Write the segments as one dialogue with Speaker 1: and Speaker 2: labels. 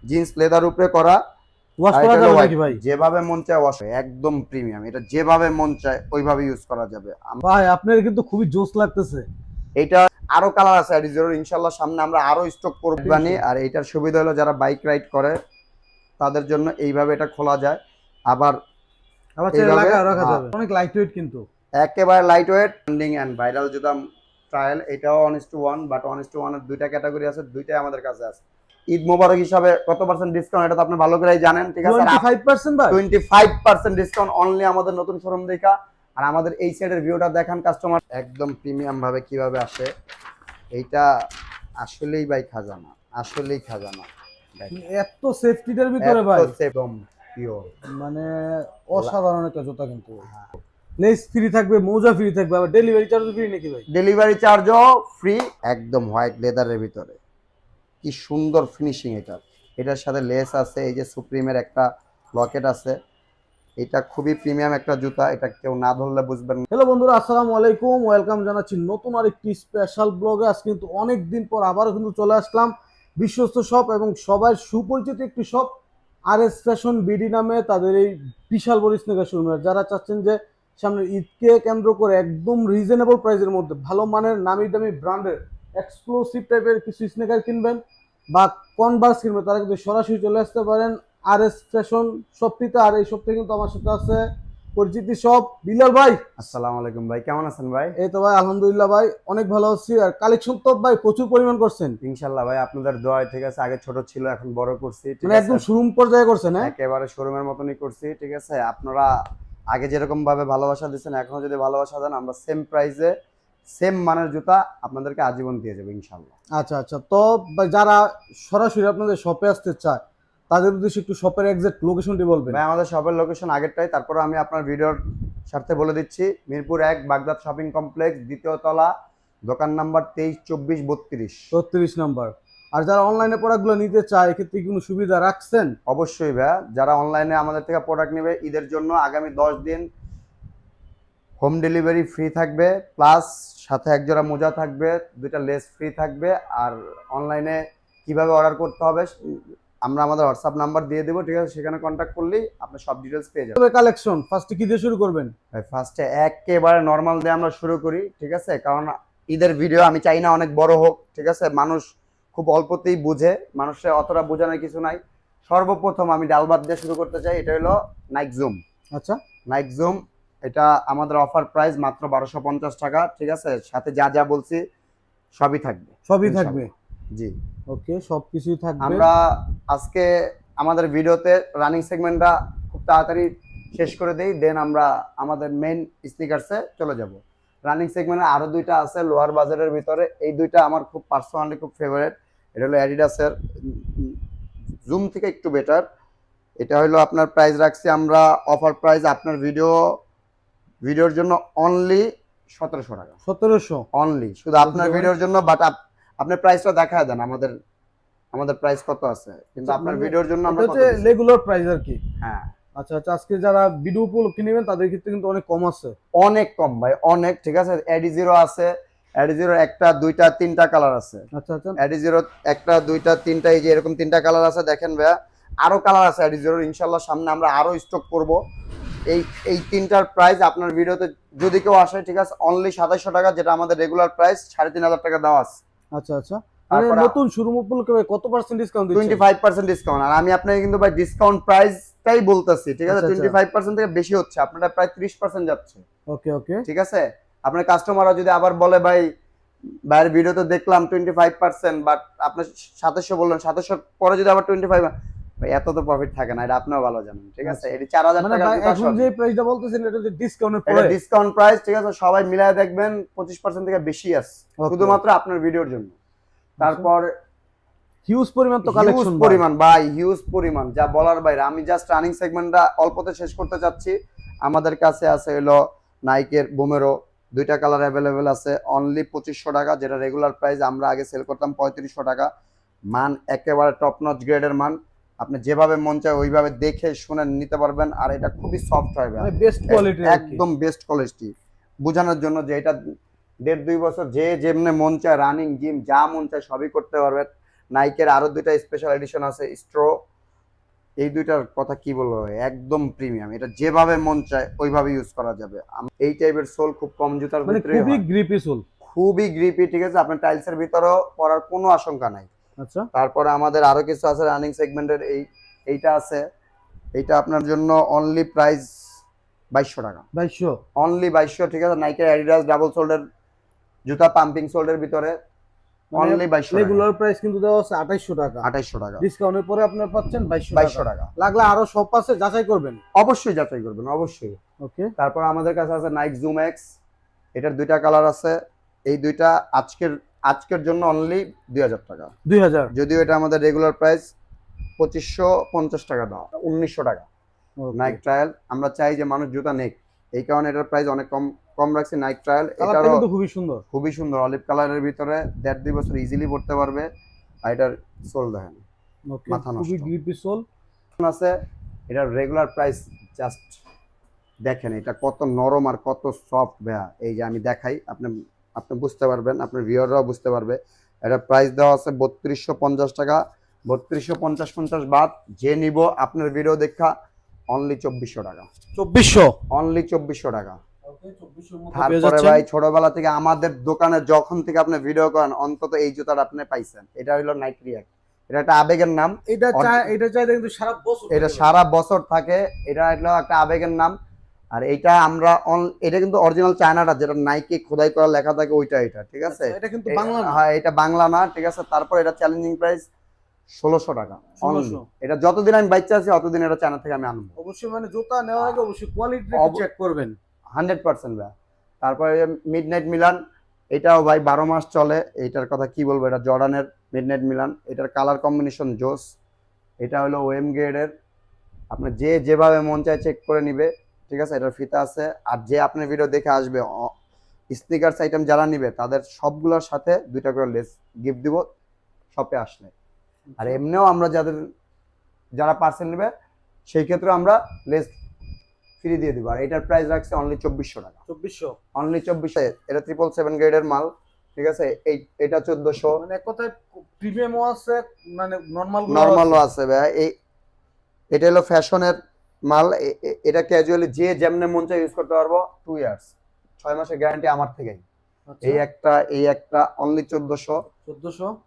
Speaker 1: Jeans leather উপরে করা।
Speaker 2: Wash
Speaker 1: আর
Speaker 2: করা
Speaker 1: এটা হলো
Speaker 2: যাবে
Speaker 1: white,
Speaker 2: নাকি ভাই?
Speaker 1: যেভাবে মন চায় ওয়াশ, একদম প্রিমিয়াম। এটা যেভাবে মন চায় ওইভাবে ইউজ করা যাবে।
Speaker 2: ভাই আপনার কিন্তু খুবই জোস লাগতেছে।
Speaker 1: এটা আরো কালার আছে এডিজের, ইনশাআল্লাহ সামনে আমরা আরো স্টক করব বানি। আর এটার সুবিধা হলো যারা বাইক রাইড করে তাদের জন্য এইভাবে এটা খোলা যায়, আবার
Speaker 2: আবার চাইলে
Speaker 1: এইভাবে
Speaker 2: লাগা রাখা যাবে, অনেক লাইট ওয়েট কিন্তু।
Speaker 1: একেবারে light weight. Trending and viral জুতা ট্রায়াল, এটাও 1:1, বাট 1:1 এর দুইটা ক্যাটাগরি আছে, দুইটাই আমাদের কাছে আছে। ঈদ মোবারক হিসাবে কত পার্সেন্ট ডিসকাউন্ট এটা তো আপনি ভালো করেই জানেন, ঠিক আছে?
Speaker 2: 25% ভাই?
Speaker 1: 25% ডিসকাউন্ট অনলি আমাদের নতুন শোরুম দেখা। আর আমাদের এই সাইডের ভিউটা দেখান কাস্টমার, একদম প্রিমিয়াম ভাবে কিভাবে আসে। এইটা আসলেই ভাই খাজানা, আসলেই খাজানা।
Speaker 2: এত সেফটিটার ভিতরে ভাই,
Speaker 1: একদম পিওর,
Speaker 2: মানে অসাধারণ একটা জুতা কিন্তু। লেস ফ্রি থাকবে, মোজা ফ্রি থাকবে, আবার ডেলিভারি চার্জ ফ্রি নাকি ভাই?
Speaker 1: ডেলিভারি চার্জও ফ্রি। একদম হোয়াইট লেদারের ভিতরে, কি সুন্দর ফিনিশিং এটা। এটার সাথে লেস আছে, এই যে সুপ্রিমের একটা লকেট আছে। এটা খুবই প্রিমিয়াম একটা জুতা, এটা কেউ না ধরলে বুঝবেন না।
Speaker 2: হ্যালো বন্ধুরা, আসসালামু আলাইকুম, ওয়েলকাম জানাচ্ছি নতুন আরেকটি স্পেশাল ব্লগে। আজ কিন্তু অনেক দিন পর আবারও কিন্তু চলে আসলাম বিশ্বস্ত শপ এবং সবার সুপরিচিত একটি শপ আর এস ফ্যাশন বিডি নামে, তাদের এই বিশাল বড় স্নিকার শোরুম। যারা চাচ্ছেন যে সামনে ঈদকে কেন্দ্র করে একদম রিজনেবল প্রাইসের মধ্যে ভালো মানের নামি দামি ব্র্যান্ডের এক্সক্লুসিভ টাইপের কিছু স্নিকার কিনবেন বা কনভার্স কিনবেন, তারা কিন্তু সরাসরি চলে আসতে পারেন আর এস ফ্যাশন শপটিতে। আর এই শপটি কিন্তু আমার সাথে আছে পরিচিতি সব বিলাল ভাই।
Speaker 1: আসসালামু আলাইকুম ভাই, কেমন আছেন ভাই?
Speaker 2: এই তো ভাই আলহামদুলিল্লাহ ভাই, অনেক ভালো আছি। আর কালেকশন তো ভাই প্রচুর পরিমাণ করছেন
Speaker 1: ইনশাল্লাহ ভাই, আপনাদের দোয়ায়, ঠিক আছে। আগে ছোট ছিল, এখন বড় করছি, ঠিক
Speaker 2: মানে
Speaker 1: আছে।
Speaker 2: একদম শোরুম পর্যায়ে করছেন, হ্যাঁ?
Speaker 1: একেবারে শোরুমের মতনই করছি, ঠিক আছে। আপনারা আগে যেরকম ভাবে ভালোবাসা দিচ্ছেন, এখনো যদি ভালোবাসা দেন, আমরা সেম প্রাইসে সেম মানের জুতা আপনাদেরকে আজীবন দিয়ে যাবো ইনশাল্লাহ।
Speaker 2: আচ্ছা আচ্ছা, তো ভাই যারা সরাসরি আপনাদের শপে আসতে চায় তাদের উদ্দেশ্যে একটু শপের এক্সাক্ট লোকেশনটি বলবেন।
Speaker 1: ভাই আমাদের শপের লোকেশন আগেরটাই, তারপর আমি আপনার ভিডিওর স্বার্থে বলে দিচ্ছি। মিরপুর 1, বাগদাদ শপিং কমপ্লেক্স, দ্বিতীয় তলা, দোকান নাম্বার 23, 24, 32।
Speaker 2: 32 নাম্বার। আর যারা অনলাইনে প্রোডাক্টগুলো নিতে চায় এক্ষেত্রে কি কোনো সুবিধা রাখছেন?
Speaker 1: অবশ্যই ভাই, যারা অনলাইনে আমাদের থেকে প্রোডাক্ট নেবে, ঈদের জন্য আগামী 10 দিন হোম ডেলিভারি ফ্রি থাকবে, প্লাস সাথে এক জোড়া মোজা থাকবে, দুইটা লেস ফ্রি থাকবে। আর অনলাইনে কিভাবে অর্ডার করতে হবে আমরা আমাদের হোয়াটসঅ্যাপ নাম্বার দিয়ে দেবো, ঠিক আছে। সেখানে কন্ট্যাক্ট করলেই আপনি সব ডিটেলস পেয়ে যাবেন।
Speaker 2: তবে কালেকশন ফার্স্টে কি দিয়ে শুরু করবেন?
Speaker 1: ভাই ফার্স্টে একেবারে নর্মাল দিয়ে আমরা শুরু করি, ঠিক আছে। কারণ ঈদের ভিডিও আমি চাই না অনেক বড় হোক, ঠিক আছে। মানুষ খুব অল্পতেই বুঝে, মানুষের অতটা বোঝানোর কিছু নাই। সর্বপ্রথম আমি ডালবাত দিয়ে শুরু করতে চাই। এটা হলো নাইক জুম।
Speaker 2: আচ্ছা,
Speaker 1: নাইক জুম, এটা আমাদের অফার প্রাইস মাত্র 1250 টাকা, ঠিক আছে। সাথে যা যা বলছি সবই থাকবে,
Speaker 2: সবই থাকবে।
Speaker 1: জি।
Speaker 2: ওকে, সবকিছুই থাকবে।
Speaker 1: আমরা আজকে আমাদের ভিডিওতে রানিং সেগমেন্টটা খুব তাড়াতাড়ি শেষ করে দেই, দেন আমরা আমাদের মেইন স্নিকার্সে চলে যাব। রানিং সেগমেন্টে আরো দুইটা আছে লোয়ার বাজারের ভিতরে, এই দুইটা আমার খুব পার্সোনালি খুব ফেভারিট। এটা হলো অ্যাডিডাসের, জুম থেকে একটু বেটার। এটা হলো আপনার প্রাইস রাখছি আমরা অফার প্রাইস আপনার ভিডিওর জন্য অনলি 1700 টাকা।
Speaker 2: 1700
Speaker 1: অনলি শুধু আপনার ভিডিওর জন্য। বাট আপনার প্রাইসটা দেখা দেন, আমাদের প্রাইস কত আছে, কিন্তু আপনার ভিডিওর জন্য আমরা কত দিচ্ছি।
Speaker 2: রেগুলার প্রাইস আর কি।
Speaker 1: হ্যাঁ,
Speaker 2: আচ্ছা আচ্ছা, আজকে যারা ভিডিও উপলক্ষে নেবেন তাদের ক্ষেত্রে কিন্তু অনেক কম আছে।
Speaker 1: অনেক কম ভাই, অনেক, ঠিক আছে। এডি জিরো আছে, এডি জিরো একটা দুইটা তিনটা কালার আছে।
Speaker 2: আচ্ছা আচ্ছা,
Speaker 1: এডি জিরো একটা দুইটা তিনটা, এই যে এরকম তিনটা কালার আছে, দেখেন ভাইয়া। আরো কালার আছে এডি জিরোর, ইনশাল্লাহ সামনে আমরা আরো স্টক করব। এই এই তিনটার প্রাইস আপনার ভিডিওতে যদি কেউ আসে, ঠিক আছে, অনলি 2700 টাকা, যেটা আমাদের রেগুলার প্রাইস 3500 টাকা দেওয়া আছে।
Speaker 2: আচ্ছা আচ্ছা, মানে
Speaker 1: তারপরে
Speaker 2: নতুন শোরুম উপলক্ষে ভাই কত পার্সেন্ট ডিসকাউন্ট দিচ্ছেন?
Speaker 1: 25% ডিসকাউন্ট। আর আমি আপনাকে কিন্তু ভাই ডিসকাউন্ট প্রাইসটাই বলতেছি, ঠিক আছে।
Speaker 2: আচ্ছা, আচ্ছা।
Speaker 1: 25% থেকে বেশি হচ্ছে, আপনারা প্রায় 30% যাচ্ছে,
Speaker 2: ওকে ওকে,
Speaker 1: ঠিক আছে। আপনার কাস্টমাররা যদি আবার বলে ভাই ভাইয়ের ভিডিওতে দেখলাম 25%, বাট আপনি 2700 বললেন, 2700 পরে যদি আবার 25, ভাই এত তো প্রফিট থাকে না, এটা আপনিও ভালো জানেন, ঠিক আছে। এটি 4000
Speaker 2: মানে
Speaker 1: টাকা
Speaker 2: ভাই এখন যে প্রাইসটা বলতেছেন এটা যে ডিসকাউন্টের
Speaker 1: এটা
Speaker 2: পরে?
Speaker 1: ডিসকাউন্ট প্রাইস, ঠিক আছে। সবাই মিলায় দেখবেন 25% থেকে বেশি আছে,
Speaker 2: Okay.
Speaker 1: শুধুমাত্র আপনার ভিডিওর জন্য। তারপর
Speaker 2: হিউজ পরিমাণ তো
Speaker 1: হিউজ
Speaker 2: কালেকশন
Speaker 1: পরিমাণ ভাই, হিউজ পরিমাণ, যা বলার বাইরে। আমি জাস্ট রানিং সেগমেন্টটা অল্পতে শেষ করতে চাচ্ছি। আমাদের কাছে আছে হলো নাইকের বুমেরো, দুইটা কালার অ্যাভেলেবেল আছে, অনলি 2500 টাকা, যেটা রেগুলার প্রাইস আমরা আগে সেল করতাম 3500 টাকা। মান একেবারে টপ নচ গ্রেডের মান, আপনি যেভাবে মন চায় ওইভাবে দেখে শুনে নিতে পারবেন। আর এটা খুবই সফট হয়,
Speaker 2: মানে বেস্ট কোয়ালিটি,
Speaker 1: একদম বেস্ট কোয়ালিটি। বোঝানোর জন্য যে এটা 1.5-2 বছর যে যেমনে মন চায় রানিং জিম যা মন চায় সবই করতে পারবেন। নাইকের আরো দুইটা স্পেশাল এডিশন আছে স্ট্রো, এই দুইটার কথা কি বলবো, একদম প্রিমিয়াম, এটা যেভাবে মন চায় ওইভাবে ইউজ করা যাবে। এই টাইপের সোল খুব কম জুতার
Speaker 2: মানে
Speaker 1: ভিতরে
Speaker 2: খুবই গ্রিপি সোল।
Speaker 1: খুবই গ্রিপি, ঠিক আছে, আপনার টাইলসের ভিতরেও পড়ার কোনো আশঙ্কা নাই।
Speaker 2: আচ্ছা,
Speaker 1: তারপরে আমাদের আরো কিছু আছে রানিং সেগমেন্টের, এইটা আছে, এইটা আপনার জন্য অনলি প্রাইস 2200 টাকা,
Speaker 2: 2200
Speaker 1: অনলি 2200, ঠিক আছে। নাইকের অ্যাডিডাস ডাবল সোল্ডের জুতা, পাম্পিং সোল্ডের ভিতরে অনলি 2200 টাকা।
Speaker 2: রেগুলার প্রাইস কিন্তু দেওয়া আছে 2800 টাকা,
Speaker 1: 2800 টাকা,
Speaker 2: ডিসকাউন্টের পরে আপনারা পাচ্ছেন 2200
Speaker 1: 2200 টাকা।
Speaker 2: লাগলে আরো শপ আছে, যাচাই করবেন,
Speaker 1: অবশ্যই যাচাই করবেন, অবশ্যই।
Speaker 2: ওকে।
Speaker 1: তারপর আমাদের কাছে আছে নাইক জুম এক্স, এটার দুইটা কালার আছে, এই দুইটা আজকের জন্য অনলি 2000 টাকা,
Speaker 2: 2000,
Speaker 1: যদিও এটা আমাদের রেগুলার প্রাইস 2550 টাকা দাও, 1900 টাকা। নাইক ট্রায়াল, আমরা চাই যে মানুষ জুতা নেক, এই কারণে এটার প্রাইস অনেক কম কম রাখছি। নাইক ট্রায়াল,
Speaker 2: কালারটা কিন্তু খুবই সুন্দর,
Speaker 1: খুবই সুন্দর, অলিভ কালারের ভিতরে 1.5-2 বছর ইজিলি পড়তে পারবে। আর এটার সোল দেখেন,
Speaker 2: ওকে,
Speaker 1: মাথা নষ্ট।
Speaker 2: খুবই গ্রিপি সোল
Speaker 1: আছে, এটার রেগুলার প্রাইস জাস্ট দেখেন এটা কত নরম আর কত সফট ভাইয়া, এই যে আমি দেখাই, আপনি আপনি বুঝতে পারবেন, আপনার ভিউয়াররাও বুঝতে পারবে। এটা প্রাইস দেওয়া আছে 3250 টাকা, 3250 বাদ যে নিব আপনার ভিডিও দেখা অনলি 2400 টাকা,
Speaker 2: 2400,
Speaker 1: অনলি 2400 টাকা।
Speaker 2: ওকে, 2400 মধ্যে পেয়ে
Speaker 1: তারপরে
Speaker 2: যাচ্ছেন।
Speaker 1: ভাই ছোটবেলা থেকে আমাদের দোকানে যখন থেকে আপনি ভিডিও করেন অন্তত এই জুতাটা আপনি পাইছেন, এটা হলো নাইক রিয়াক্ট, এটা একটা আবেগের নাম,
Speaker 2: এটা চাই কিন্তু সারা বছর
Speaker 1: এটা সারা বছর থাকে, এটা হলো একটা আবেগের নাম। আর এইটা আমরা এটা কিন্তু অরিজিনাল চায়নাটা, যেটা নাইকি খোদাই করা লেখা থাকে ওইটা, এটা ঠিক আছে।
Speaker 2: এটা কিন্তু বাংলা না,
Speaker 1: হ্যাঁ, এটা বাংলা না, ঠিক আছে। তারপর এটা চ্যালেঞ্জিং প্রাইস 1600 টাকা,
Speaker 2: 1600।
Speaker 1: এটা যতদিন আমি বাচ্চা আছি অতদিন এটা চায়না থেকে আমি আনবো,
Speaker 2: অবশ্যই মানে জুতা নেওয়ার আগে অবশ্যই কোয়ালিটি চেক করবেন
Speaker 1: 100% ভাই। তারপরে মিডনাইট মিলান, এটাও ভাই 12 মাস চলে, এইটার কথা কি বলবো, এটা জর্ডানের মিডনাইট মিলান, এটার কালার কম্বিনেশন জোস, এটা হলো ওএম গ্রেডের, আপনি যেভাবে মন চায় চেক করে নিবে, ঠিক আছে। এটার ফিতা আছে, আর যে আপনার ভিডিও দেখে আসবে স্নিকার্স আইটেম যারা নিবে তাদের সবগুলোর সাথে 2টা করে লেস গিফট দিব শপে আসলে। আর এমনিও আমরা যারা পার্সেল নেবে সেই ক্ষেত্রে আমরা লেস ফ্রি দিয়ে দিব। আর এটার প্রাইস রাখছে অনলি 2400 টাকা,
Speaker 2: 2400,
Speaker 1: অনলি 2400। এটা 777 গ্রেডের মাল, ঠিক আছে। এটা 1400,
Speaker 2: মানে এক কথায় প্রিমিয়ামও আছে, মানে
Speaker 1: নরমালও আছে ভাই। এটা হলো ফ্যাশনের মাল, এটা ক্যাজুয়ালি যে যেমনে মন চায় ইউজ করতে পারবো। 2 ইয়ার্স 6 মাসের গ্যারান্টি আমার থেকেই। এই একটা অনলি 1400,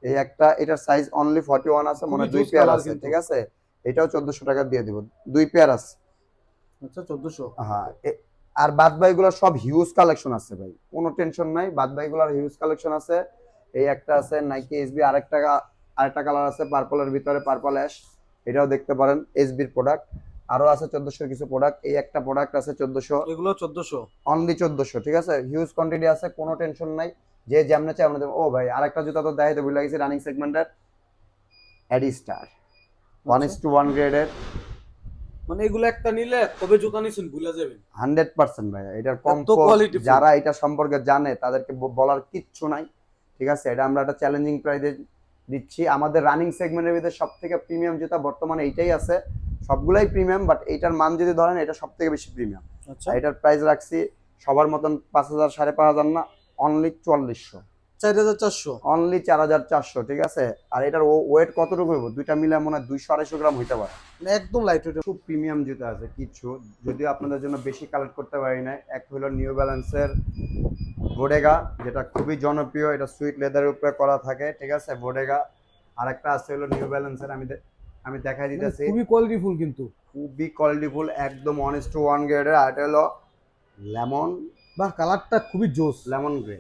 Speaker 1: এই একটা, এটার সাইজ অনলি 41 আছে, মানে 2 পেয়ার আছে, ঠিক আছে। এটাও 1400 টাকা দিয়ে দিব, 2 পেয়ার আছে।
Speaker 2: আচ্ছা, 1400।
Speaker 1: হ্যাঁ, আর বাদ বাকিগুলো সব হিউজ কালেকশন আছে ভাই, কোনো টেনশন নাই, বাদ বাকিগুলোর হিউজ কালেকশন আছে। এই একটা আছে নাইকি এসবি, আরেকটা কালার আছে পার্পলের ভিতরে, পার্পল অ্যাশ, এটাও দেখতে পারেন, এসবির প্রোডাক্ট। আরো আছে 1400 কিছু প্রোডাক্ট, এই একটা প্রোডাক্ট আছে 1400,
Speaker 2: এগুলো 1400,
Speaker 1: অনলি 1400, ঠিক আছে। হিউজ কোয়ান্টিটি আছে, কোনো টেনশন নাই, যে যেমনে চাই আমরা দেবো। ও ভাই আরেকটা জুতা তো দেখাইতে ভুলে গেছি, রানিং সেগমেন্টের এডি স্টার 1:1 গ্রেডের,
Speaker 2: মানে এগুলো একটা নিলে তবে জুতা নিছেন ভুলে যাবেন
Speaker 1: 100% ভাই। এটার
Speaker 2: এত quality
Speaker 1: যারা এটা সম্পর্কে জানে তাদেরকে বলার কিচ্ছু নাই, ঠিক আছে। এটা আমরা একটা চ্যালেঞ্জিং প্রাইসে দিচ্ছি। আমাদের রানিং সেগমেন্টের ভিতরে সব থেকে প্রিমিয়াম জুতা বর্তমানে এইটাই আছে, সবগুলাই প্রিমিয়াম, বাট এইটার মান যদি ধরেন এটা সব থেকে বেশি প্রিমিয়াম।
Speaker 2: আচ্ছা,
Speaker 1: এটার প্রাইস রাখছি সবার মতন 5000 5500 না, অনলি 4400,
Speaker 2: 4400,
Speaker 1: অনলি 4400, ঠিক আছে। আর এটার ওয়েট কতটুকু হইব, দুইটা মিলে মনে হয় 200-250 গ্রাম হইতে পারে,
Speaker 2: মানে একদম লাইট ওয়েট।
Speaker 1: খুব প্রিমিয়াম জুতা আছে কিছু, যদিও আপনাদের জন্য বেশি কালেক্ট করতে পারি না। এক হলো নিউ ব্যালেন্সের বোডেগা, যেটা খুবই জনপ্রিয়, এটা সুইট লেদারের উপরে করা থাকে, ঠিক আছে, বোডেগা। আরেকটা আছে হলো নিউ ব্যালেন্সের, আমি দেখাই দিতেছি,
Speaker 2: খুবই কোয়ালিটিফুল, কিন্তু
Speaker 1: খুবই কোয়ালিটিফুল, একদম 1:1 গ্রেডের। আর এটা হলো লেমন,
Speaker 2: বাহ, কালারটা খুবই জোস,
Speaker 1: লেমন গ্রে,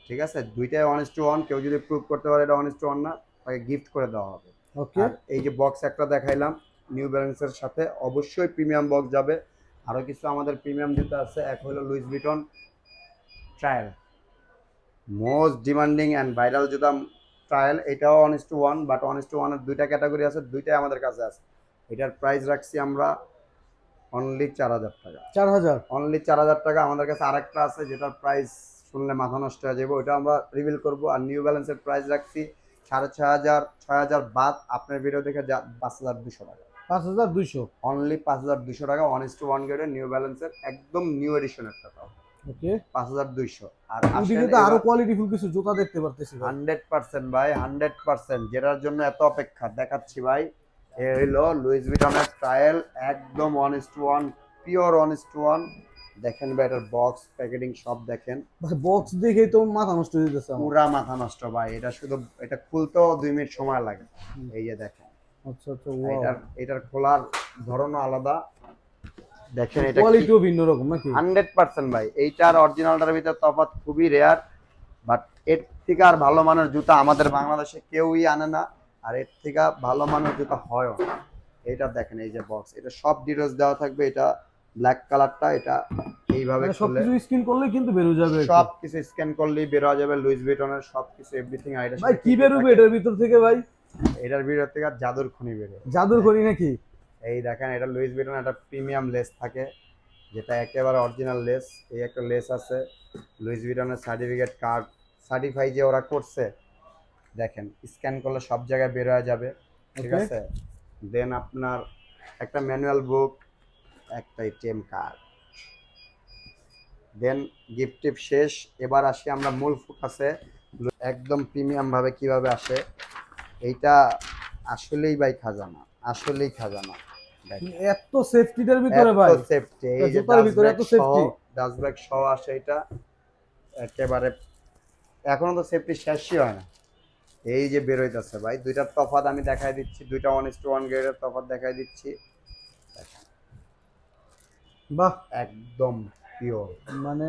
Speaker 1: ঠিক আছে। দুইটাই 1:1, কেউ যদি প্রুভ করতে পারে এটা 1:1 না, তাকে গিফট করে দেওয়া হবে।
Speaker 2: ওকে।
Speaker 1: আর এই যে বক্স একটা দেখাইলাম নিউ ব্যালেন্সের সাথে, অবশ্যই প্রিমিয়াম বক্স যাবে। আরো কিছু আমাদের প্রিমিয়াম জুতা আছে, এক হলো Louis Vuitton trial, most demanding and viral জুতা ট্রায়াল, এটাও 1:1, বাট 1:1 এর দুইটা ক্যাটাগরি আছে, দুইটাই আমাদের কাছে আছে। এটার প্রাইস রাখছি আমরা অনলি 4000 টাকা,
Speaker 2: 4000,
Speaker 1: অনলি 4000 টাকা। আমাদের কাছে আরেকটা আছে যেটার প্রাইস শুনলে মাথা নষ্ট হয়ে যাবে, ওটা আমরা রিভিল করব। আর নিউ ব্যালেন্সের প্রাইস রাখছি 6500, 6000 বাদ আপনার ভিডিও দেখে 5200 টাকা,
Speaker 2: 5200,
Speaker 1: অনলি 5200 টাকা, 1:1 গ্রেডের নিউ ব্যালেন্সের একদম নিউ এডিশন একটা।
Speaker 2: ওকে,
Speaker 1: 5200। আর
Speaker 2: ওদিকে তো আরো কোয়ালিটিফুল কিছু জুতা দেখতে পারতেছি ভাই।
Speaker 1: 100% ভাই, 100%, যেটার জন্য এত অপেক্ষা দেখাচ্ছি ভাই। এ হইলো লুইস ভিটনের ট্রায়াল, একদম 1:1, পিওর 1:1। দেখেন ভাই, এটার বক্স প্যাকেটিং সব দেখেন,
Speaker 2: ভাই বক্স দেখেই তো মাথা নষ্ট হয়ে যেতেছে আমার।
Speaker 1: পুরা মাথা নষ্ট ভাই। এটা শুধু এটা খুলতেও 2 মিনিট সময় লাগে। এই যে দেখেন,
Speaker 2: আচ্ছা আচ্ছা, ওয়াও,
Speaker 1: এটার খোলার ধরনও আলাদা। দেখেন এটা
Speaker 2: কোয়ালিটিও ভিন্ন রকম নাকি?
Speaker 1: 100% ভাই। এইটার অরিজিনালটার ভিতরে তফাৎ খুবই রেয়ার, বাট এর থেকে আর ভালো মানের জুতা আমাদের বাংলাদেশে কেউই আনে না, আর এর থেকে ভালো মানের জুতা হয়ও না। এটা দেখেন, এই যে বক্স, এটা সব ডিটেইলস দেওয়া থাকবে। এটা ব্ল্যাক কালারটা, এটা এইভাবে
Speaker 2: মানে
Speaker 1: খুলে
Speaker 2: সবকিছু স্ক্রিন করলে কিন্তু বের হয়ে যাবে আর কি।
Speaker 1: সবকিছু স্ক্যান করলেই বের হয়ে যাবে লুইস ভিটনের সবকিছু, এভরিথিং। আর
Speaker 2: ভাই কি বেরোবে এটার ভিতর থেকে ভাই?
Speaker 1: এটার ভিতর থেকে জাদুর খনি বের হয়।
Speaker 2: জাদুর করি নাকি?
Speaker 1: এই দেখেন, এটা লুইস ভিটন একটা প্রিমিয়াম লেস থাকে, যেটা একেবারে অরিজিনাল লেস। এই একটা লেস আছে লুইস ভিটনের সার্টিফিকেট কার্ড সার্টিফাই যে ওরা করছে, দেখেন স্ক্যান করলে সব জায়গায় বের হয়ে যাবে, ঠিক
Speaker 2: Okay.
Speaker 1: আছে। দেন আপনার একটা ম্যানুয়াল বুক, একটা এটিএম কার্ড, দেন গিফট টিপ শেষ। এবার আসি আমরা মূল ফোকাসে, একদম প্রিমিয়াম ভাবে কিভাবে আসে। এইটা আসলেই ভাই খাজানা, আসলেই খাজানা।
Speaker 2: এত সেফটিটার ভিতরে ভাই,
Speaker 1: সেফটি, এই যে
Speaker 2: জুতার ভিতরে এত সেফটি।
Speaker 1: ডাস্ট ব্যাগ সহ আসে এটা একেবারে। এখনো তো সেফটি শেষই হয় না। এই যে বের হইতাছে ভাই, দুইটার তফাৎ আমি দেখাই দিচ্ছি, দুইটা 1:1 গ্রেডের তফাৎ দেখাই দিচ্ছি।
Speaker 2: বাহ,
Speaker 1: একদম পিওর,
Speaker 2: মানে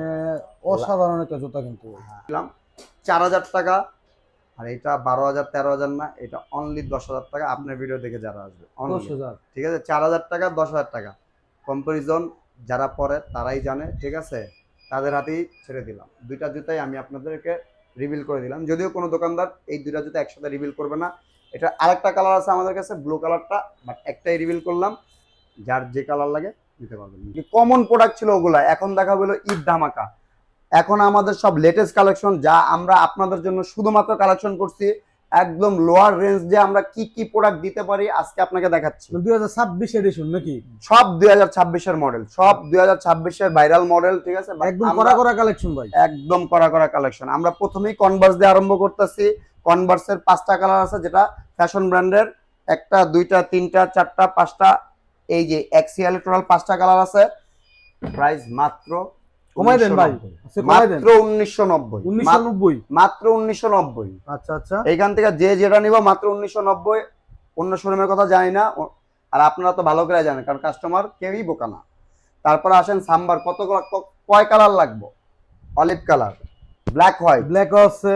Speaker 2: অসাধারণ একটা জুতা কিন্তু।
Speaker 1: 4000 টাকা। আর এটা 12,000 13,000 না, এটা অনলি 10,000 টাকা। আপনার ভিডিও দেখে যারা আসবে only,
Speaker 2: 10,000।
Speaker 1: ঠিক আছে। 4,000 টাকা 10,000 টাকা কম্পারিজন যারা পরে তারাই জানে, ঠিক আছে। তাদের হাতেই ছেড়ে দিলাম। দুইটা জুতাই আমি আপনাদেরকে রিভিল করে দিলাম, যদিও কোনো দোকানদার এই দুইটা জুতা একসাথে রিভিল করবে না। এটা আরেকটা কালার আছে আমাদের কাছে, ব্লু কালারটা, বাট একটাই রিভিল করলাম। যার যে কালার লাগে নিতে পারবেন। কমন প্রোডাক্ট ছিল ওগুলা, এখন দেখা হলো ঈদ ধামাকা। এখন আমাদের সব লেটেস্ট কালেকশন, যা আমরা আপনাদের জন্য শুধুমাত্র কালেকশন করছি। একদম লোয়ার রেঞ্জ যে আমরা কি কি প্রোডাক্ট দিতে পারি আজকে আপনাকে দেখাচ্ছি।
Speaker 2: 2026 এডিশন নাকি?
Speaker 1: সব 2026-এর মডেল, সব 2026-এর ভাইরাল মডেল, ঠিক আছে।
Speaker 2: একদম কড়া কড়া কালেকশন ভাই,
Speaker 1: একদম কড়া কড়া কালেকশন। আমরা প্রথমেই কনভার্স দিয়ে আরম্ভ করতেছি। কনভার্সের 5টা কালার আছে, যেটা ফ্যাশন ব্র্যান্ডের, 1টা 2টা 3টা 4টা 5টা, এই যে এক্সিএল টোটাল 5টা কালার আছে। প্রাইস মাত্র
Speaker 2: কমাই দেন ভাই,
Speaker 1: মাত্র 1990,
Speaker 2: 1990,
Speaker 1: মাত্র 1990।
Speaker 2: আচ্ছা আচ্ছা,
Speaker 1: এইখান থেকে যে যেটা নিব মাত্র 1990। অন্য শোরুমের কথা জানি না, আর আপনারা তো ভালো করে জানেন, কারণ কাস্টমার কেউই বোকা না। তারপর আসেন সাম্বার, কয় কালার লাগবে? Olive colour, black white,
Speaker 2: black আছে,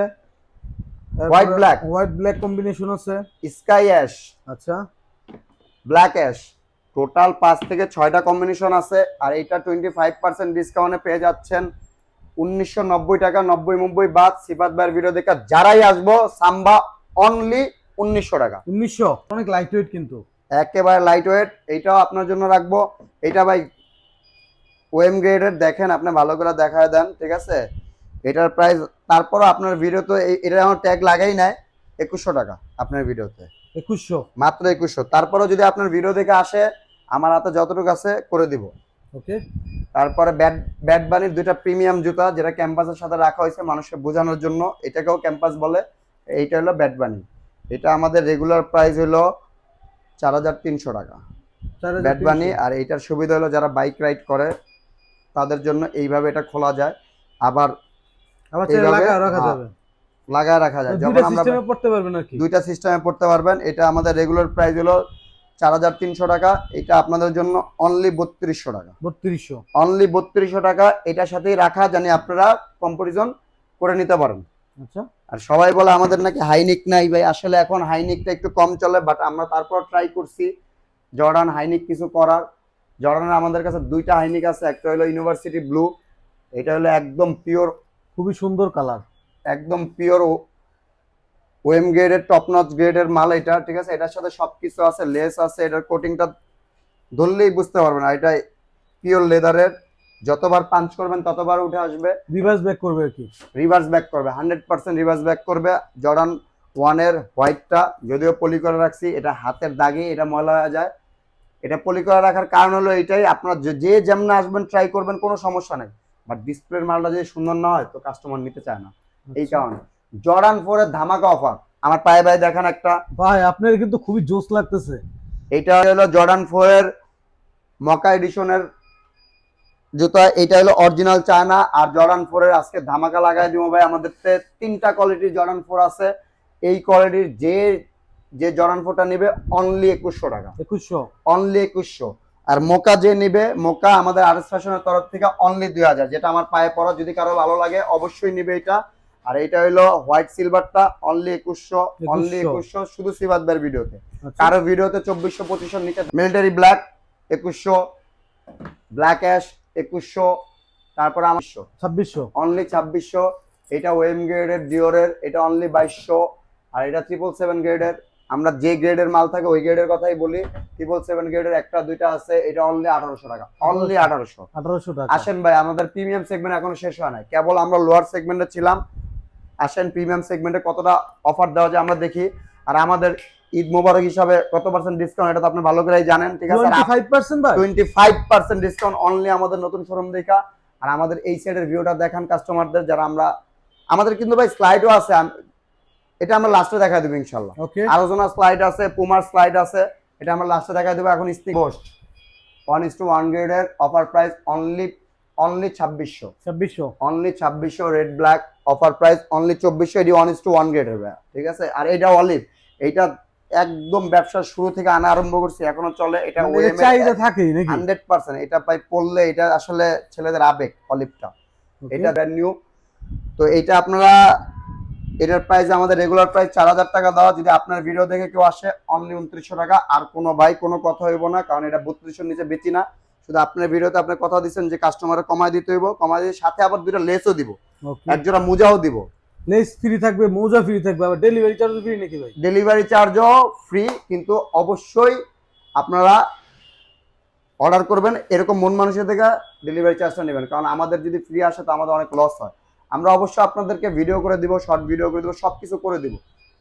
Speaker 1: white black,
Speaker 2: white black combination আছে,
Speaker 1: স্কাই অ্যাশ,
Speaker 2: আচ্ছা,
Speaker 1: ব্ল্যাক অ্যাশ, টোটাল 5 থেকে 6টা কম্বিনেশন আছে। আর এইটা 25% ডিসকাউন্টে পেয়ে যাচ্ছেন 1990 টাকা, 90 বাদ। সিফাত ভাইয়ের ভিডিও দেখে যারাই আসবো, সাম্বা অনলি 1900 টাকা।
Speaker 2: 1900, অনেক লাইট ওয়েট কিন্তু,
Speaker 1: একেবারে লাইট ওয়েট। এইটাও আপনার জন্য রাখবো। এটা ভাই ওএম গ্রেডের, দেখেন আপনি ভালো করে দেখায় দেন, ঠিক আছে। এটার প্রাইস তারপর আপনার ভিডিও তো এটা আমার ট্যাগ লাগাই নাই, 2100 টাকা আপনার ভিডিওতে,
Speaker 2: 2100
Speaker 1: মাত্র 2100। তারপরেও যদি আপনার ভিডিও দেখে আসে, আমার হাতে যতটুকু আছে করে দিব।
Speaker 2: ওকে,
Speaker 1: তারপরে ব্যাট বানির 2টা প্রিমিয়াম জুতা, যেটা ক্যাম্পাসের সাথে রাখা হয়েছে মানুষকে বোঝানোর জন্য, এটাকেও ক্যাম্পাস বলে। এইটা হলো ব্যাট বানি। এটা আমাদের রেগুলার প্রাইস হলো 4300 টাকা ব্যাট বানি। আর এইটার সুবিধা হলো যারা বাইক রাইড করে তাদের জন্য এইভাবে এটা খোলা যায়, আবার লাগায় রাখা যায়। যখন আমরা
Speaker 2: পড়তে পারবেন আর কি,
Speaker 1: 2টা সিস্টেমে পড়তে পারবেন। এটা আমাদের রেগুলার প্রাইস হলো 4300 টাকা। এটা আপনাদের জন্য অনলি 3200 টাকা,
Speaker 2: 3200,
Speaker 1: অনলি 3200 টাকা। এটার সাথেই রাখা, জানি আপনারা কম্পারিজন করে নিতে পারেন।
Speaker 2: আচ্ছা,
Speaker 1: আর সবাই বলে আমাদের নাকি হাইনিক নাই ভাই, আসলে এখন হাইনিকটা একটু কম চলে, বাট আমরা তারপর ট্রাই করছি জর্ডান হাইনিক কিছু করার। জর্ডানের আমাদের কাছে 2টা হাইনিক আছে, একটা হলো ইউনিভার্সিটি ব্লু, এটা হলো একদম পিওর,
Speaker 2: খুবই সুন্দর কালার,
Speaker 1: একদম পিওর ওএম গ্রেডের, টপ নচ গ্রেডের মাল এটা, ঠিক আছে। এটার সাথে সবকিছু আছে, লেস আছে, এটার কোটিংটা ধরলেই বুঝতে পারবেন না। এটা পিওর লেদারের, যতবার পাঞ্চ করবেন ততবার উঠে আসবে।
Speaker 2: রিভার্স ব্যাক করবে আর কি,
Speaker 1: রিভার্স ব্যাক করবে, 100% রিভার্স ব্যাক করবে। জর্ডান 1-এর হোয়াইটটা যদিও পলি করে রাখছি, এটা হাতের দাগে এটা ময়লা হয়ে যায়। এটা পলি করে রাখার কারণ হলো এইটাই, আপনার যে যেমন আসবেন ট্রাই করবেন, কোনো সমস্যা নেই। বাট ডিসপ্লের মালটা যদি সুন্দর না হয় তো কাস্টমার নিতে চায় না। এই কারণে জর্ডান 4 এর ধামাকা অফার আমার পায়ে ভাই দেখেন একটা।
Speaker 2: ভাই আপনার কিন্তু খুবই জোস লাগতেছে।
Speaker 1: এটা হলো জর্ডান 4 এর মকা এডিশনের জুতা, এটা হলো অরিজিনাল চায়না। আর জর্ডান 4 এর আজকে ধামাকা লাগাই দিব ভাই। আমাদের 3টা কোয়ালিটির জর্ডান 4 আছে। এই কোয়ালিটির যে জর্ডান 4টা নেবে অনলি 2100 টাকা,
Speaker 2: 2100
Speaker 1: অনলি 2100। আর মোকা যে নিবে, মোকা আমাদের আরএস ফ্যাশনের তরফ থেকে অনলি 2000, যেটা আমার পায়ে পরা, যদি কারো ভালো লাগে অবশ্যই নিবে এটা। আর এটা হলো হোয়াইট সিলভারটা অনলি 2100, অনলি 2100 শুধু সিবাত ভাইয়ের ভিডিওতে। কারো ভিডিওতে 2400 2500 নিচে। মিলিটারি ব্ল্যাক 2100, ব্ল্যাক অ্যাশ 2100, তারপর আমার
Speaker 2: 2600,
Speaker 1: অনলি 2600। এটা ওয়েম গ্রেডের ডিওরের, এটা অনলি 2200। আর এটা 777 গ্রেডের, আমরা যে গ্রেডের মাল থাকে ওই গ্রেডের কথাই বলি। 777 গ্রেডের একটা দুইটা আছে, এটা অনলি 1800 টাকা, অনলি 1800
Speaker 2: টাকা।
Speaker 1: আসেন ভাই, আমাদের প্রিমিয়াম সেগমেন্ট এখনো শেষ হয় না, কেবল আমরা লোয়ার সেগমেন্টে ছিলাম। আসেন প্রিমিয়াম সেগমেন্টে কতটা অফার দেওয়া যায় আমরা দেখি। আর আমাদের ঈদ মোবারক হিসাবে কত পার্সেন্ট ডিসকাউন্ট এটা তো আপনি ভালো করেই জানেন, ঠিক আছে?
Speaker 2: 25% ভাই,
Speaker 1: 25% ডিসকাউন্ট অনলি আমাদের নতুন শোরুম দেখা। আর আমাদের এই সাইডের ভিউটা দেখান কাস্টমারদের, যারা আমাদের কিন্তু ভাই স্লাইডও আছে, এটা আমরা লাস্টে দেখা দেবো ইনশাল্লাহ।
Speaker 2: ওকে,
Speaker 1: আলোচনা স্লাইড আছে, পুমার স্লাইড আছে, এটা আমরা লাস্টে দেখা দেবো। এখন স্নিক পোস্ট 1:1 গ্রেডের offer price only 2600, only 2600। Red black offer price only 2400, এটি 1:1 গ্রেডের ভাই, ঠিক আছে? আর এটা অলিভ, এইটা একদম ব্যবসার শুরু থেকে আনা আরম্ভ করছি, এখনো চলে। এটা
Speaker 2: চাহিদা থাকেই নাকি?
Speaker 1: 100%। এটা পাই পড়লে এটা আসলে ছেলেদের আবেগ, অলিভটা। এটা ব্র্যান্ড নিউ। তো এটা আপনারা, এটার প্রাইস আমাদের রেগুলার প্রাইস 4000 টাকা দেওয়া। যদি আপনার ভিডিও দেখে কেউ আসে অনলি 2900 টাকা। আর কোনো ভাই কোনো কথা হইব না, কারণ এটা 3200 নিচে বেচি না। শুধু আপনার ভিডিওতে আপনি কথা দিচ্ছেন যে কাস্টমারে কমায় দিতে হইব, কমায় দিয়ে সাথে আবার দুটো লেসও দিব, এক জোড়া মোজাও দিব।
Speaker 2: লেস ফ্রি থাকবে, মোজা ফ্রি থাকবে, আবার ডেলিভারি চার্জ ফ্রি নাকি ভাই?
Speaker 1: ডেলিভারি চার্জও ফ্রি, কিন্তু অবশ্যই আপনারা অর্ডার করবেন এরকম মন মানুষের থেকে ডেলিভারি চার্জটা নেবেন, কারণ আমাদের যদি ফ্রি আসে তো আমাদের অনেক লস হয়। আমরা অবশ্যই আপনাদেরকে ভিডিও করে দিব, শর্ট ভিডিও করে দিব, সবকিছু করে দিব।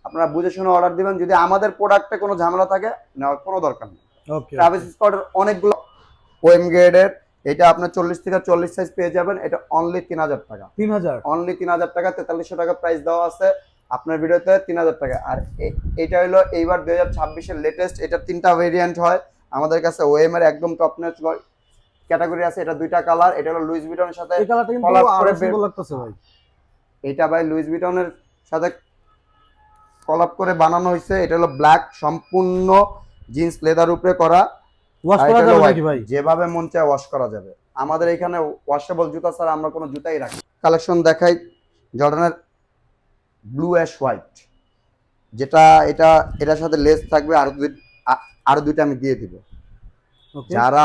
Speaker 1: আপনারা বুঝে শুনে অর্ডার দিবেন। যদি আমাদের প্রোডাক্টে কোনো ঝামেলা থাকে নেওয়ার কোনো দরকার নেই। ট্রাভিস স্কটের অনেকগুলো ওএম গ্রেডের, এটা আপনার 40 থেকে 40 সাইজ পেয়ে যাবেন। এটা অনলি 3000 টাকা,
Speaker 2: 3000,
Speaker 1: অনলি 3000 টাকা। 4300 টাকা প্রাইস দেওয়া আছে আপনার ভিডিওতে, 3000 টাকা। আর এটা হলো এইবার 2026 এর লেটেস্ট। এটা 3টা ভেরিয়েন্ট হয় আমাদের কাছে। ওএম এর একদম টপ নচ ক্যাটাগরি আছে। এটা 2টা কালার। এটা হলো লুইস ভিটনের সাথে
Speaker 2: এই কালারটা কিন্তু আরো সুন্দর লাগতেছে ভাই।
Speaker 1: এটা ভাই লুইস ভিটনের সাথে কলাপ করে বানানো হয়েছে। এটা হলো ব্ল্যাক, সম্পূর্ণ জিন্স লেদার উপরে করা।
Speaker 2: ওয়াশ করা যাবে নাকি ভাই?
Speaker 1: যেভাবে মন চায় ওয়াশ করা যাবে। আমাদের এখানে ওয়াশেবল জুতা ছাড়া আমরা কোনো জুতাই রাখি। কালেকশন দেখাই জর্ডানের ব্লু অ্যাশ হোয়াইট, যেটা এটার সাথে লেস থাকবে। আরো দুইটা আমি দিয়ে দিব। যারা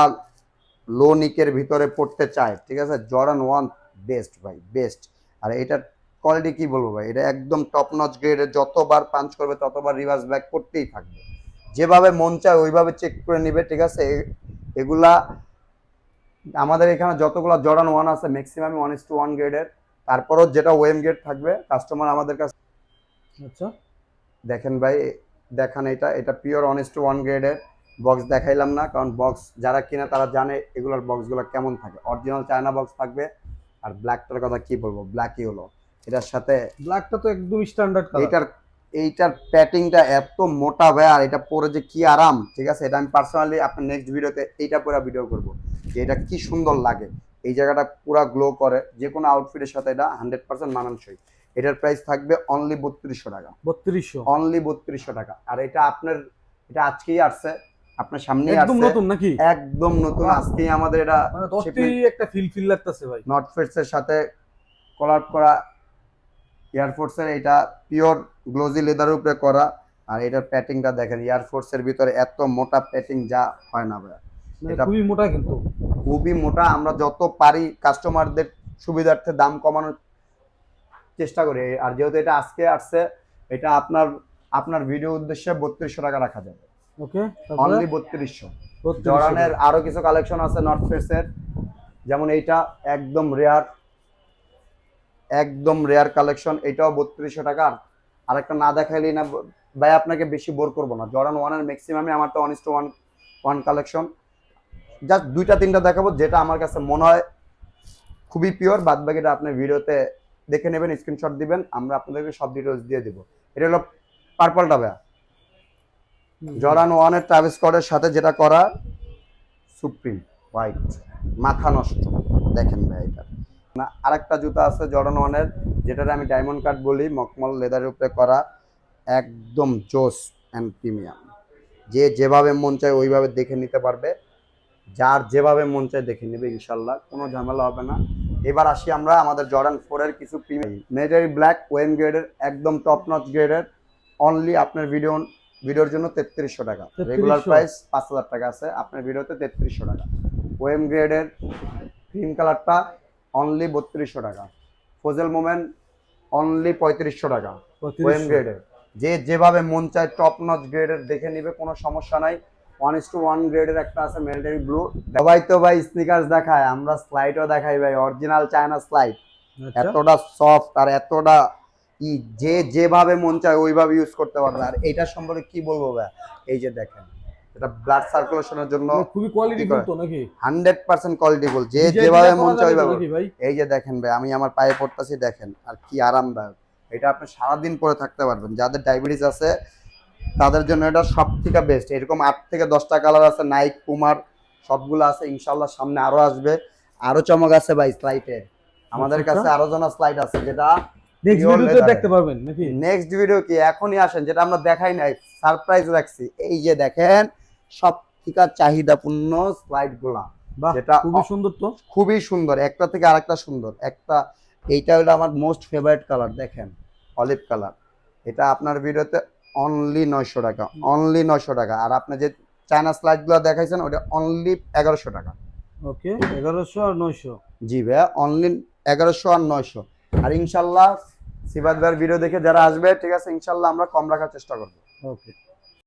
Speaker 1: লো নিকের ভিতরে পড়তে চায়, ঠিক আছে, জর্ডান 1 বেস্ট ভাই, বেস্ট। আর এটার কোয়ালিটি কি বলবো ভাই, এটা একদম টপ নচ গ্রেডের। যতবার পাঞ্চ করবে ততবার রিভার্স ব্যাক করতেই থাকবে, যেভাবে মন চায় ওইভাবে চেক করে নিবে, ঠিক আছে? এগুলা আমাদের এখানে যতগুলো জর্ডান 1 আছে ম্যাক্সিমাম 1:1 গ্রেডের। তারপরও যেটা ওএম গ্রেড থাকবে কাস্টমার আমাদের কাছে।
Speaker 2: আচ্ছা
Speaker 1: দেখেন ভাই, দেখান এটা পিওর 1:1 গ্রেডের। বক্স দেখাইলাম না, কারণ বক্স যারা কিনা তারা জানে এগুলোর বক্সগুলো কেমন থাকে। অরিজিনাল চায়না বক্স থাকবে। আর ব্ল্যাকটার কথা কি বলবো, ব্ল্যাকই হলো। এটার সাথে
Speaker 2: ব্ল্যাকটা তো একদম স্ট্যান্ডার্ড কালার।
Speaker 1: এইটার প্যাটিংটা এত মোটা ভাই, আর এটা পরে যে কি আরাম, ঠিক আছে? এটা আমি পার্সোনালি আপনার নেক্সট ভিডিওতে এইটা পুরো ভিডিও করব যে এটা কি সুন্দর লাগে। এই জায়গাটা পুরো গ্লো করে, যে কোনো আউটফিটের সাথে এটা 100% মানানসই। এটার প্রাইস থাকবে অনলি 3200 টাকা,
Speaker 2: 3200,
Speaker 1: অনলি 3200 টাকা। আর এটা এটা আজকেই আসছে, আপনার সামনেই
Speaker 2: একদম
Speaker 1: আসছে,
Speaker 2: নতুন নাকি?
Speaker 1: একদম নতুন। আজকেই আমাদের এটা
Speaker 2: মানে দশটি একটা ফিল লাগতেছে ভাই।
Speaker 1: নর্থ ফেসের সাথে কলার করা এয়ারফোর্সের, এটা পিওর গ্লোজি লেদারের উপরে করা। আর এটার প্যাটিংটা দেখেন, এয়ারফোর্সের ভিতরে এত মোটা প্যাটিং যা হয় না ভাই।
Speaker 2: এটা খুবই মোটা, কিন্তু
Speaker 1: খুবই মোটা। আমরা যত পারি কাস্টমারদের সুবিধার্থে দাম কমানোর চেষ্টা করি। আর যেহেতু এটা আজকে আসছে, এটা আপনার ভিডিও উদ্দেশ্যে 3200 টাকা রাখা যাবে।
Speaker 2: ওকে,
Speaker 1: অনলি 3200। জর্ডানের আরো কিছু কালেকশন আছে নর্থ ফেসের, যেমন এইটা একদম রেয়ার কালেকশন। এটাও 3200 টাকা। আর একটা না দেখাইলেই না ভাই, আপনাকে বেশি বোর করবো না। জর্ডান 1 এর ম্যাক্সিমামে আমার তো 1:1 কালেকশন। জাস্ট 2টা 3টা দেখাবো, যেটা আমার কাছে মনে হয় খুবই পিওর। বাদ বাকিটা আপনি ভিডিওতে দেখে নেবেন, স্ক্রিনশট দিবেন, আমরা আপনাদেরকে সব ডিটেলস দিয়ে দিব। এটা হলো পার্পলটা ভাইয়া, জর্ডান 1 এর ট্রাভিস স্কটের সাথে যেটা করা, সুপ্রিম হোয়াইট, মাথা নষ্ট। দেখেন ভাই এটা না, আরেকটা জুতা আছে জর্ডান 1 এর, যেটাতে আমি ডায়মন্ড কাট বলি, মকমল লেদারের উপরে করা, একদম জোস অ্যান্ড প্রিমিয়াম। যে যেভাবে মন চায় ওইভাবে দেখে নিতে পারবে, যার যেভাবে মন চায় দেখে নেবে, ইনশাল্লাহ কোনো ঝামেলা হবে না। এবার আসি আমরা আমাদের জর্ডান 4 এর কিছু প্রিমিয়াম মিলিটারি ব্ল্যাক ওয়েম গ্রেডের, একদম টপ নচ গ্রেডের, অনলি আপনার ভিডিওর জন্য 3300 টাকা। রেগুলার প্রাইস 5000 টাকা আছে, আপনার ভিডিওতে 3300 টাকা। ওয়েম গ্রেডের ক্রিম কালারটা অনলি 3200 টাকা। ফজল মোমেন্ট অনলি 3500 টাকা। ওয়েম গ্রেডের যে যেভাবে মন চায় টপ নচ গ্রেডের দেখে নিবে, কোনো সমস্যা নাই। 1:1 গ্রেডের একটা আছে মিলিটারি ব্লু। সবাই তো ভাই স্নিকার্স দেখায়, আমরা স্লাইডও দেখাই ভাই, অরিজিনাল চায়না স্লাইড। এতটা সফট আর এতটা যে যেভাবে মন চায় ওইভাবে ইউজ করতে পারবে। আর এইটার সম্পর্কে কি বলবো ভাই, এই যে দেখেন, এটা ব্লাড সার্কুলেশনের জন্য
Speaker 2: খুবই কোয়ালিটিফুল তো নাকি?
Speaker 1: 100% কোয়ালিটিফুল, যে যেভাবে মন চায় ওইভাবে। এই যে দেখেন ভাই, আমি আমার পায়ে পড়তেছি, দেখেন আর কি আরামদায়ক। এটা আপনি সারাদিন পরে থাকতে পারবেন। যাদের ডায়াবেটিস আছে তাদের জন্য এটা সব থেকে বেস্ট। এরকম 8 থেকে 10টা কালার আছে, নাইক, পুমার সবগুলো আছে। ইনশাল্লাহ সামনে আরো আসবে, আরো চমক আছে ভাই স্লাইডে। আমাদের কাছে আরো জন স্লাইড আছে, যেটা
Speaker 2: নেক্সট ভিডিওতে দেখতে পারবেন নাকি?
Speaker 1: নেক্সট ভিডিও কি এখনই আসেন, যেটা আমরা দেখাই নাই, সারপ্রাইজ রাখছি। এই যে দেখেন, সব থেকে চাহিদাপূর্ণ স্লাইড গুলা, যেটা
Speaker 2: খুবই সুন্দর তো,
Speaker 1: খুবই সুন্দর, একটা থেকে আরেকটা সুন্দর। একটা এইটা হলো আমার মোস্ট ফেভারিট কালার, দেখেন অলিভ কালার। এটা আপনার ভিডিওতে অনলি 900 টাকা, অনলি 900 টাকা। আর আপনি যে চায়না স্লাইডগুলো দেখাইছেন ওটা অনলি 1100 টাকা।
Speaker 2: ওকে, 1100 আর 900।
Speaker 1: জি ভাইয়া, অনলি 1100 আর 900। আর ইনশাল্লাহ সিবাত ভাইয়ের ভিডিও দেখে যারা আসবে, ঠিক আছে, ইনশাল্লাহ আমরা কম রাখার চেষ্টা করবো।
Speaker 2: ওকে।